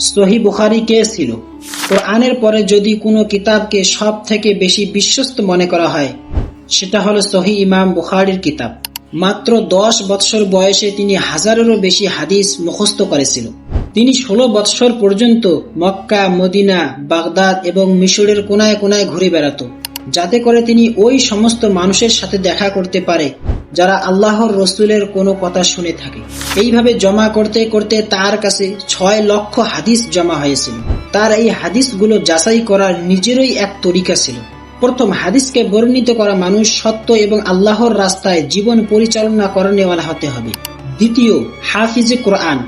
সহিহ বুখারী কে ছিল? কোরআনের পরে যদি কোনো কিতাবকে সব থেকে বেশি বিশ্বস্ত মনে করা হয়, সেটা হলো সহিহ ইমাম বুখারীর কিতাব। মাত্র 10 বৎসর বয়সে তিনি হাজারেরও বেশি হাদিস মুখস্থ করেছিল। তিনি 16 বৎসর পর্যন্ত মক্কা, মদিনা, বাগদাদ এবং মিশরের কোনায় কোনায় ঘুরে বেড়াত, যাতে করে তিনি ওই সমস্ত মানুষের সাথে দেখা করতে পারে যারা আল্লাহর রসুলের কোনো কথা শুনে থাকে। এইভাবে জমা করতে করতে তার কাছে 6 লক্ষ হাদিস জমা হয়েছিল। তার এই হাদিসগুলো যাচাই করার নিজেরই এক তরিকা ছিল। প্রথম, হাদিসকে বর্ণিত করা মানুষ সত্য এবং আল্লাহর রাস্তায় জীবন পরিচালনা করানেওয়ালা হতে হবে। দ্বিতীয়, হাফিজে কোরআন,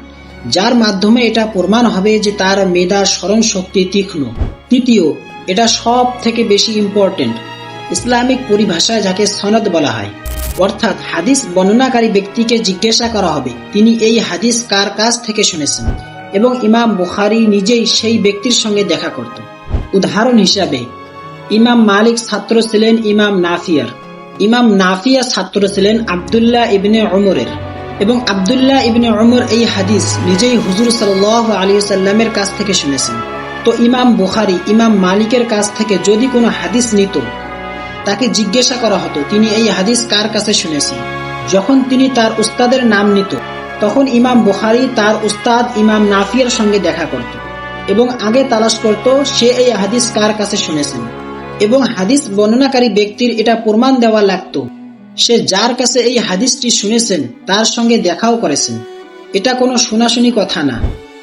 যার মাধ্যমে এটা প্রমাণ হবে যে তার মেধা স্মরণ শক্তি তীক্ষ্ণ। তৃতীয়, এটা সব থেকে বেশি ইম্পর্টেন্ট, ইসলামিক পরিভাষায় যাকে সনদ বলা হয়, অর্থাৎ হাদিস বর্ণনাকারী ব্যক্তিকে জিজ্ঞাসা করা হবে তিনি এই হাদিস কার কাছ থেকে শুনেছেন, এবং ইমাম বুখারী নিজেই সেই ব্যক্তির সঙ্গে দেখা করত। উদাহরণ হিসাবে, ইমাম মালিক ছাত্র ছিলেন ইমাম নাফিয়ার, ইমাম নাফিয়া ছাত্র ছিলেন আব্দুল্লাহ ইবনে উমরের, এবং আব্দুল্লাহ ইবনে উমর এই হাদিস নিজেই হুজুর সাল্লাল্লাহু আলাইহি সাল্লামের কাছ থেকে শুনেছেন। তো ইমাম বুখারী ইমাম মালিকের কাছ থেকে যদি কোনো হাদিস নিত, তাকে জিজ্ঞাসা করা হতো তিনি এই হাদিস কার কাছে শুনেছেন। যখন তিনি তার উস্তাদের নাম নিত, তখন ইমাম বুখারী তার উস্তাদ ইমাম নাফিয়ার সঙ্গে দেখা করত এবং আগে তালাশ করত সে এই হাদিস কার কাছে শুনেছেন, এবং হাদিস বর্ণনাকারী ব্যক্তির এটা প্রমাণ দেওয়া লাগতো সে যার কাছে এই হাদিসটি শুনেছেন তার সঙ্গে দেখাও করেছেন। এটা কোনো শোনাশুনি কথা না।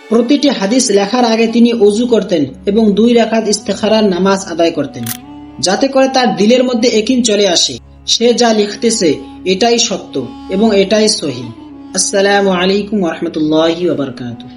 প্রতিটি হাদিস লেখার আগে তিনি ওযু করতেন এবং 2 রাকাত ইস্তেখারার নামাজ আদায় করতেন, যাতে করে তার দিলের মধ্যে ইয়াকিন চলে আসে সে যা লিখতেছে এটাই সত্য এবং এটাই সহিহ। আসসালামু আলাইকুম ওয়া রাহমাতুল্লাহি ওয়া বারাকাতুহু।